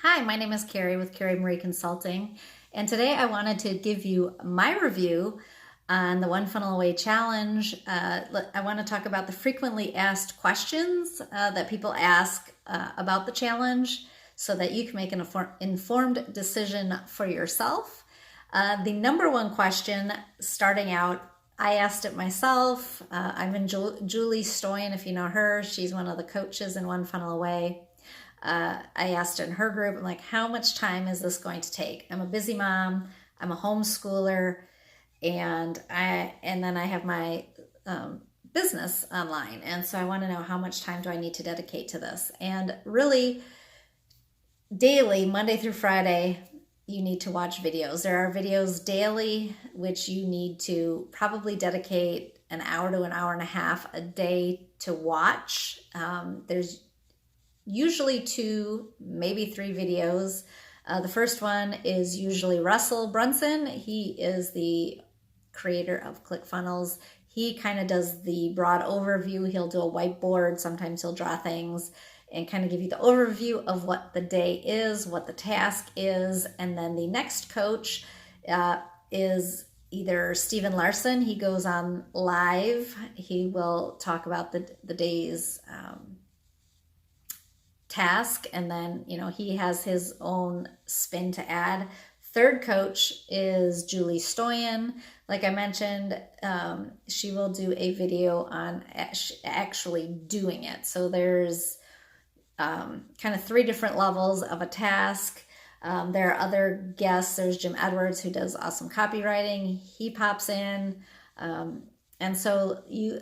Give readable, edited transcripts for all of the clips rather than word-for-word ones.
Hi, my name is Carrie with Carrie Marie Consulting, and today I wanted to give you my review on the One Funnel Away challenge. I want to talk about the frequently asked questions that people ask about the challenge so that you can make an informed decision for yourself. The number one question starting out, I asked it myself. I'm in Julie Stoyan, if you know her. She's one of the coaches in One Funnel Away. I asked in her group, I'm like, how much time is this going to take? I'm a busy mom, I'm a homeschooler, and then I have my business online. And so I want to know, how much time do I need to dedicate to this? And really, daily, Monday through Friday, you need to watch videos. There are videos daily, which you need to probably dedicate an hour to an hour and a half a day to watch. There's usually 2, maybe 3 videos. The first one is usually Russell Brunson. He is the creator of Clickfunnels. He kind of does the broad overview. He'll do a whiteboard. Sometimes he'll draw things and kind of give you the overview of what the day is, what the task is. And then the next coach is either Stephen Larson. He goes on live. He will talk about the day's task, and then he has his own spin to add. Third coach is Julie Stoyan. Like I mentioned, she will do a video on actually doing it. So there's kind of 3 different levels of a task. There are other guests. There's Jim Edwards, who does awesome copywriting. He pops in. And so you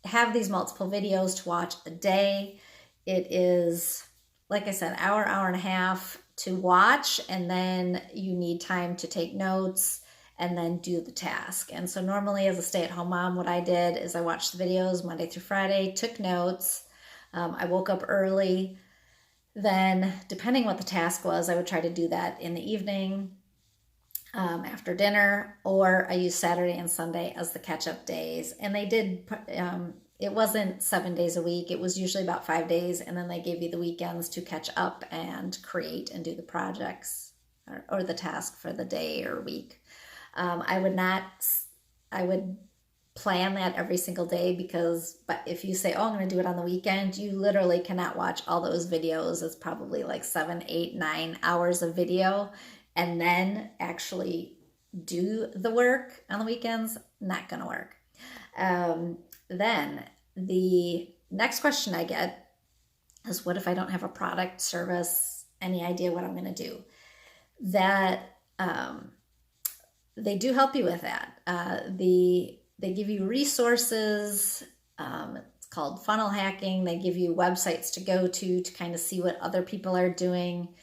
have these multiple videos to watch a day. It is, like I said, hour and a half to watch, and then you need time to take notes and then do the task. And so normally, as a stay-at-home mom, what I did is I watched the videos Monday through Friday, took notes. I woke up early. Then, depending what the task was, I would try to do that in the evening after dinner, or I used Saturday and Sunday as the catch-up days. And they did it wasn't 7 days a week. It was usually about 5 days. And then they gave you the weekends to catch up and create and do the projects or the task for the day or week. I would plan that every single day, but if you say, oh, I'm going to do it on the weekend, you literally cannot watch all those videos. It's probably like 7, 8, 9 hours of video, and then actually do the work on the weekends. Not going to work. Then the next question I get is, what if I don't have a product, service, any idea what I'm going to do? That they do help you with that. They give you resources. It's called funnel hacking. They give you websites to go to kind of see what other people are doing.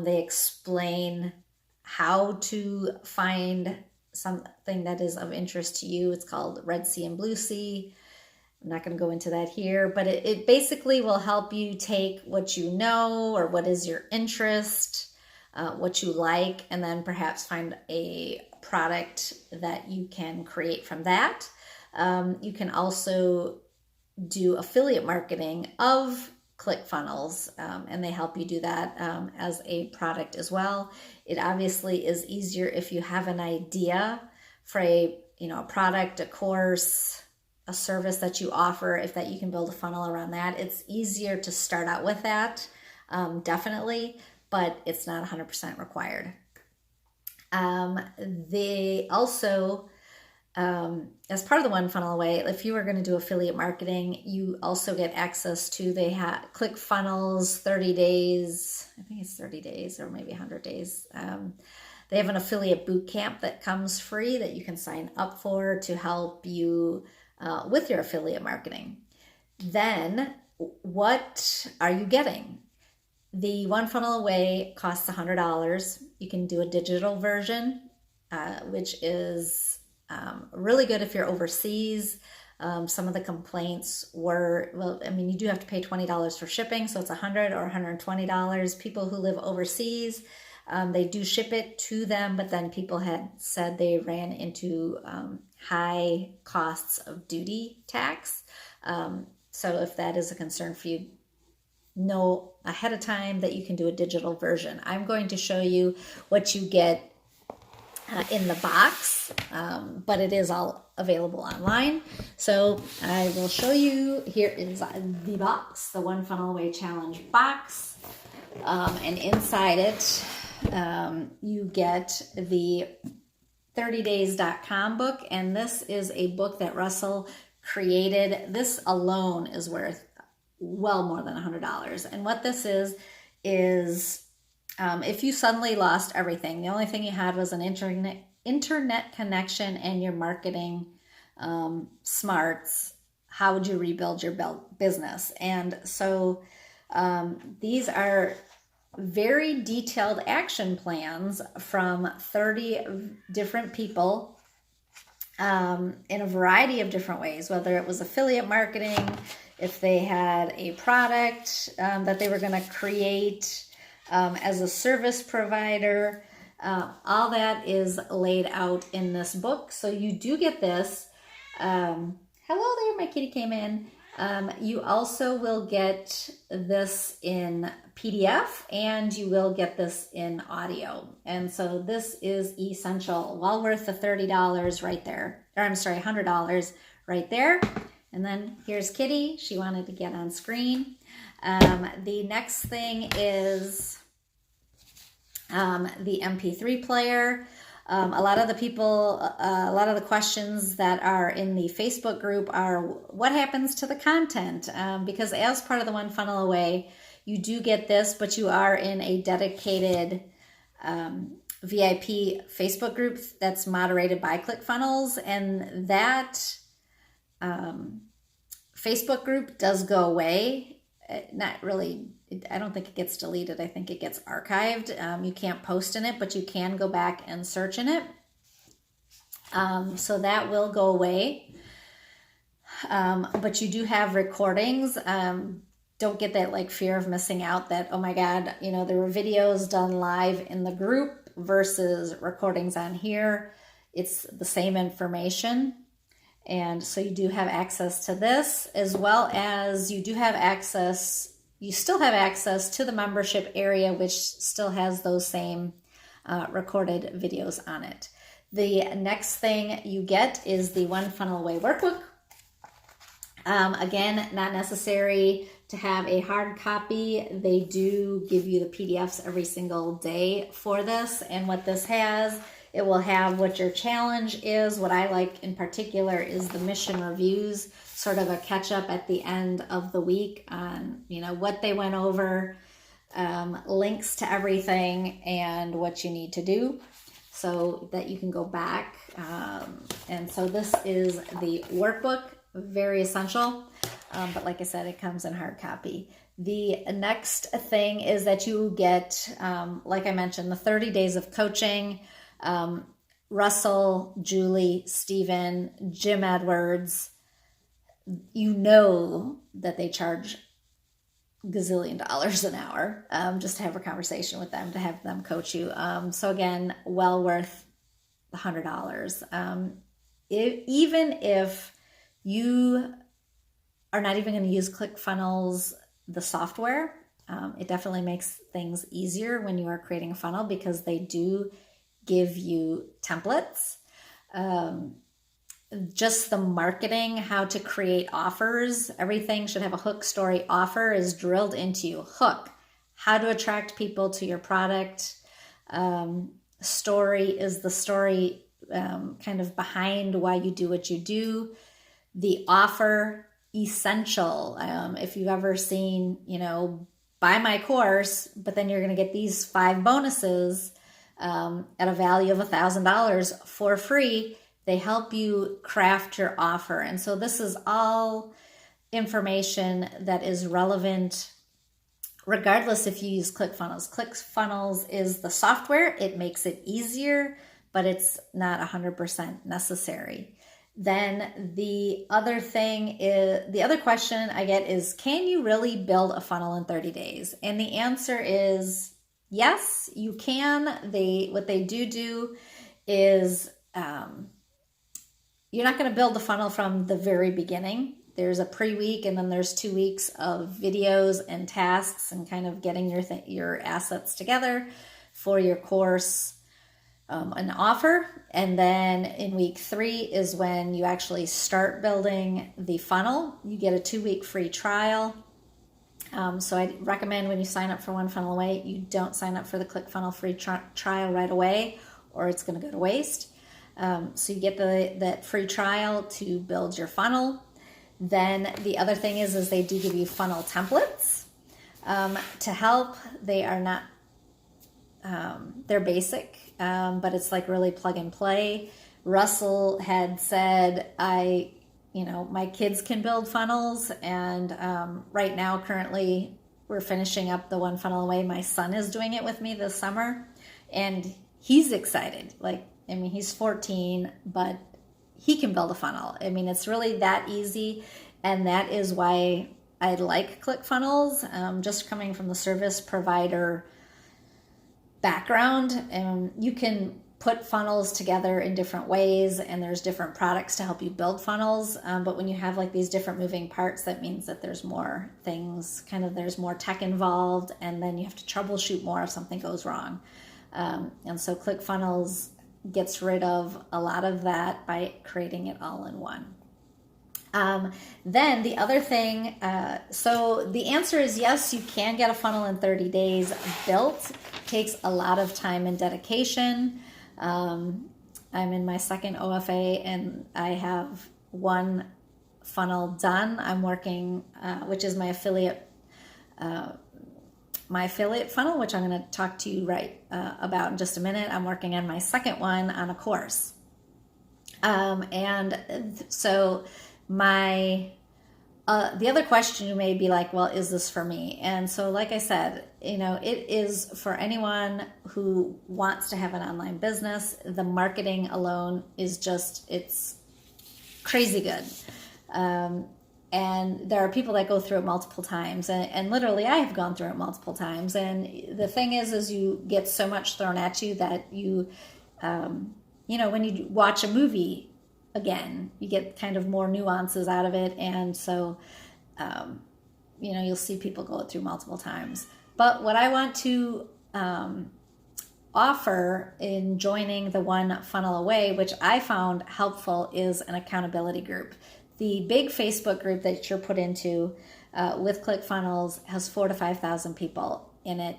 They explain how to find something that is of interest to you. It's called Red Sea and Blue Sea. I'm not going to go into that here, but it basically will help you take what you know or what is your interest, what you like, and then perhaps find a product that you can create from that. You can also do affiliate marketing of ClickFunnels, and they help you do that as a product as well. It obviously is easier if you have an idea for a product, a course, a service that you offer. If that you can build a funnel around that, it's easier to start out with that, definitely, but it's not 100% required. They also, as part of the One Funnel Away, if you are going to do affiliate marketing, you also get access to, they have ClickFunnels 30 days. I think it's 30 days or maybe 100 days. They have an affiliate boot camp that comes free that you can sign up for to help you with your affiliate marketing. Then what are you getting? The One Funnel Away costs $100. You can do a digital version, which is really good if you're overseas. Some of the complaints were, you do have to pay $20 for shipping, so it's $100 or $120. People who live overseas, they do ship it to them, but then people had said they ran into high costs of duty tax. So if that is a concern for you, know ahead of time that you can do a digital version. I'm going to show you what you get in the box, but it is all available online. So I will show you. Here is the box, the One Funnel Away Challenge box, and inside it you get the 30days.com book, and this is a book that Russell created. This alone is worth well more than $100. And what this is if you suddenly lost everything, the only thing you had was an internet connection and your marketing smarts, how would you rebuild your business? And so these are very detailed action plans from 30 different people in a variety of different ways, whether it was affiliate marketing, if they had a product that they were going to create, as a service provider. All that is laid out in this book. So you do get this. Hello there, my kitty came in. You also will get this in PDF, and you will get this in audio. And so this is essential. Well worth the $30 right there. Or I'm sorry, $100 right there. And then here's Kitty. She wanted to get on screen. The next thing is the MP3 player. A lot of the questions that are in the Facebook group are, what happens to the content? Because as part of the One Funnel Away, you do get this, but you are in a dedicated VIP Facebook group that's moderated by Clickfunnels, and that Facebook group does go away. Not really, I don't think it gets deleted. I think it gets archived. You can't post in it, but you can go back and search in it. So that will go away. But you do have recordings. Don't get that like fear of missing out that, oh my God, you know, there were videos done live in the group versus recordings on here. It's the same information. And so you do have access to this, as well as you still have access to the membership area, which still has those same recorded videos on it. The next thing you get is the One Funnel Away workbook. Again, not necessary to have a hard copy. They do give you the PDFs every single day for this. And what this has, it will have what your challenge is. What I like in particular is the mission reviews, sort of a catch up at the end of the week on, you know, what they went over, links to everything and what you need to do so that you can go back. And so this is the workbook, very essential. But like I said, it comes in hard copy. The next thing is that you get, like I mentioned, the 30 days of coaching. Russell, Julie, Stephen, Jim Edwards, you know that they charge gazillion dollars an hour just to have a conversation with them, to have them coach you. So again, well worth the $100. Even if you are not even going to use ClickFunnels, the software, it definitely makes things easier when you are creating a funnel, because they do give you templates. Just the marketing, how to create offers, everything should have a hook, story, offer is drilled into you. Hook, how to attract people to your product. Story is the story kind of behind why you do what you do. The offer, essential. If you've ever seen, you know, buy my course, but then you're going to get these 5 bonuses at a value of $1,000 for free. They help you craft your offer. And so this is all information that is relevant regardless if you use ClickFunnels. ClickFunnels is the software. It makes it easier, but it's not 100% necessary. Then the other thing is, the other question I get is, can you really build a funnel in 30 days? And the answer is yes, you can. What they do is, you're not going to build the funnel from the very beginning. there's a pre-week, and then there's 2 weeks of videos and tasks and kind of getting your assets together for your course, an offer. And then in week 3 is when you actually start building the funnel. You get a 2-week free trial. So I recommend when you sign up for One Funnel Away, you don't sign up for the ClickFunnels free trial right away, or it's going to go to waste. So you get that free trial to build your funnel. Then the other thing is they do give you funnel templates to help. They are not, they're basic, but it's like really plug and play. Russell had said, my kids can build funnels, and right now, currently, we're finishing up the One Funnel Away. My son is doing it with me this summer, and he's excited. He's 14, but he can build a funnel. It's really that easy, and that is why I like ClickFunnels. Just coming from the service provider background, and you can put funnels together in different ways, and there's different products to help you build funnels. But when you have like these different moving parts, that means that there's more things, there's more tech involved, and then you have to troubleshoot more if something goes wrong. And so ClickFunnels gets rid of a lot of that by creating it all in one. Then the other thing, so the answer is yes, you can get a funnel in 30 days built. It takes a lot of time and dedication. I'm in my second OFA, and I have one funnel done. I'm working, which is my affiliate funnel, which I'm going to talk to you about in just a minute. I'm working on my second one on a course. And so the other question you may be like, well, is this for me? And so, like I said, it is for anyone who wants to have an online business. The marketing alone is it's crazy good. And there are people that go through it multiple times, and literally I have gone through it multiple times. And the thing is you get so much thrown at you that you, when you watch a movie again, you get kind of more nuances out of it. And so, you'll see people go through multiple times. But what I want to offer in joining the One Funnel Away, which I found helpful, is an accountability group. The big Facebook group that you're put into with ClickFunnels has 4,000 to 5,000 people in it,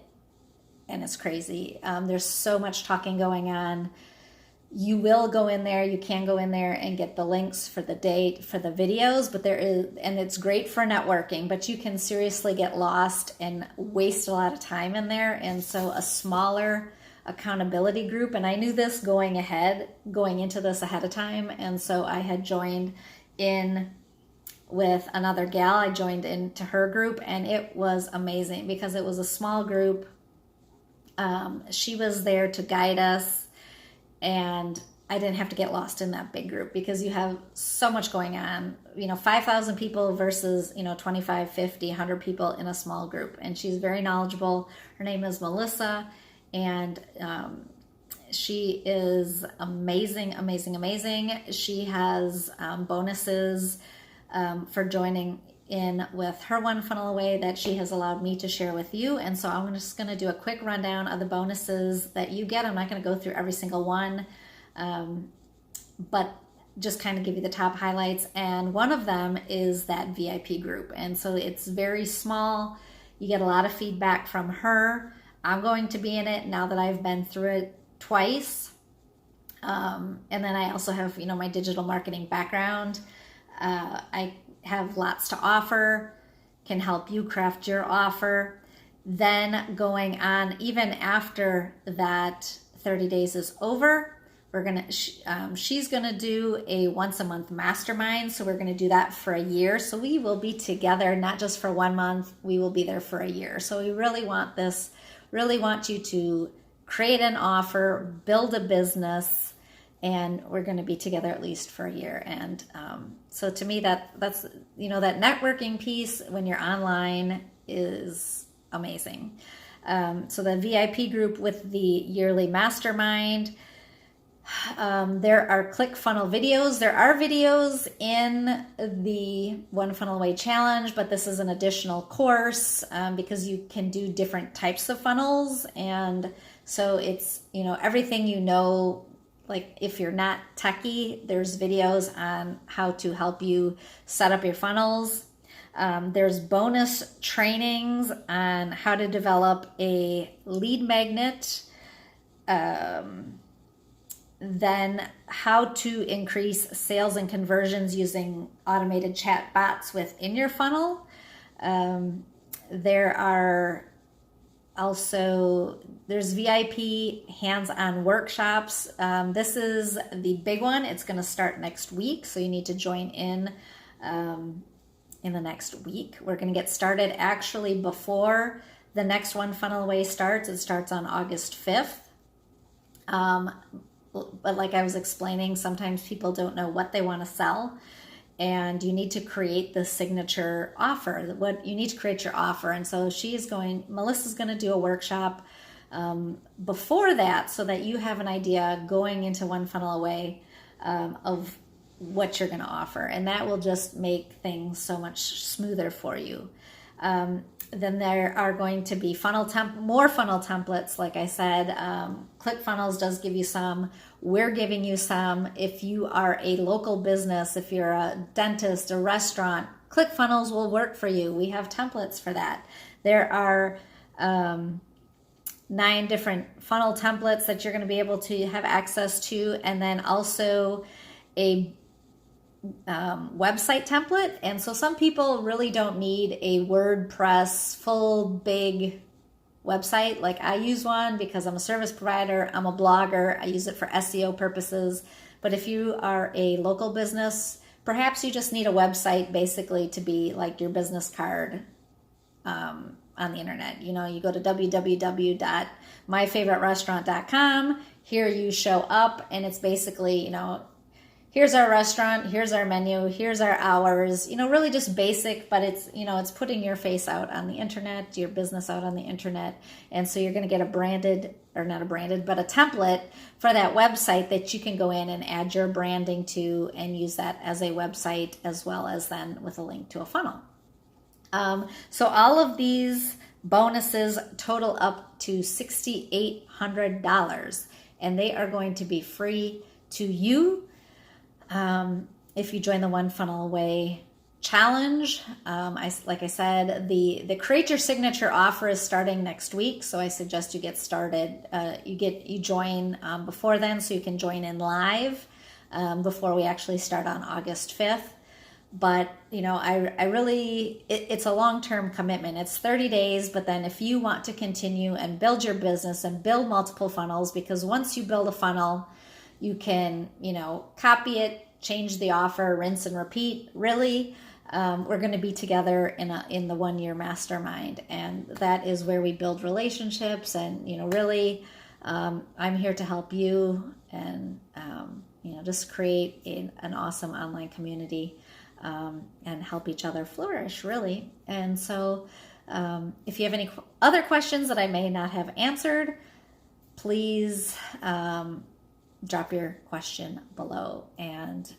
and it's crazy. There's so much talking going on. You will go in there, you can go in there and get the links for the date, for the videos, but and it's great for networking, but you can seriously get lost and waste a lot of time in there. And so a smaller accountability group, and I knew this going into this ahead of time, and so I had joined in with another gal. I joined into her group, and it was amazing because it was a small group. She was there to guide us, and I didn't have to get lost in that big group because you have so much going on, 5,000 people versus, 25, 50, 100 people in a small group. And she's very knowledgeable. Her name is Melissa, and she is amazing, amazing, amazing. She has bonuses for joining in with her One Funnel Away that she has allowed me to share with you. And so I'm just going to do a quick rundown of the bonuses that you get. I'm not going to go through every single one, but just kind of give you the top highlights. And one of them is that VIP group. And so it's very small. You get a lot of feedback from her. I'm going to be in it now that I've been through it twice. And then I also have, my digital marketing background. I have lots to offer, can help you craft your offer. Then going on, even after that 30 days is over, she's gonna do a once a month mastermind. So we're gonna do that for a year. So we will be together, not just for 1 month, we will be there for a year. So we really want you to create an offer, build a business, and we're going to be together at least for a year. And so to me, that's that networking piece when you're online is amazing. So the VIP group with the yearly mastermind, There are ClickFunnel videos. There are videos in the One Funnel Away challenge, but this is an additional course because you can do different types of funnels. And so it's, everything like if you're not techie, there's videos on how to help you set up your funnels. There's bonus trainings on how to develop a lead magnet, then how to increase sales and conversions using automated chat bots within your funnel. There's VIP hands-on workshops. This is the big one. It's going to start next week, so you need to join in the next week. We're going to get started actually before the next One Funnel Away starts. It starts on August 5th. But like I was explaining, sometimes people don't know what they want to sell, and you need to create the signature offer. You need to create your offer. And so Melissa's going to do a workshop before that so that you have an idea going into One Funnel Away of what you're going to offer. And that will just make things so much smoother for you. Then there are going to be more funnel templates. Like I said, ClickFunnels does give you some. We're giving you some. If you are a local business, if you're a dentist, a restaurant, ClickFunnels will work for you. We have templates for that. There are 9 different funnel templates that you're going to be able to have access to, and then also a website template. And so some people really don't need a WordPress full big website. Like I use one because I'm a service provider, I'm a blogger, I use it for SEO purposes. But if you are a local business, perhaps you just need a website basically to be like your business card on the internet. You go to www.myfavoriterestaurant.com. Here you show up, and it's basically, here's our restaurant, here's our menu, here's our hours, really just basic, but it's putting your face out on the internet, your business out on the internet. And so you're going to get a template for that website that you can go in and add your branding to and use that as a website, as well as then with a link to a funnel. So all of these bonuses total up to $6,800, and they are going to be free to you. If you join the One Funnel Away challenge, like I said, the Create Your Signature offer is starting next week. So I suggest you get started. You join before then, so you can join in live before we actually start on August 5th. But it's a long-term commitment. It's 30 days, but then if you want to continue and build your business and build multiple funnels, because once you build a funnel, you can, copy it, change the offer, rinse and repeat. Really, we're going to be together in the 1-year mastermind, and that is where we build relationships. And really, I'm here to help you, and just create an awesome online community and help each other flourish. Really, and so if you have any other questions that I may not have answered, please drop your question below and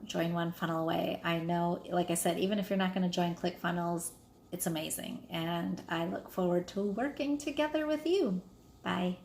join One Funnel Away. I know, like I said, even if you're not going to join ClickFunnels, it's amazing. And I look forward to working together with you. Bye.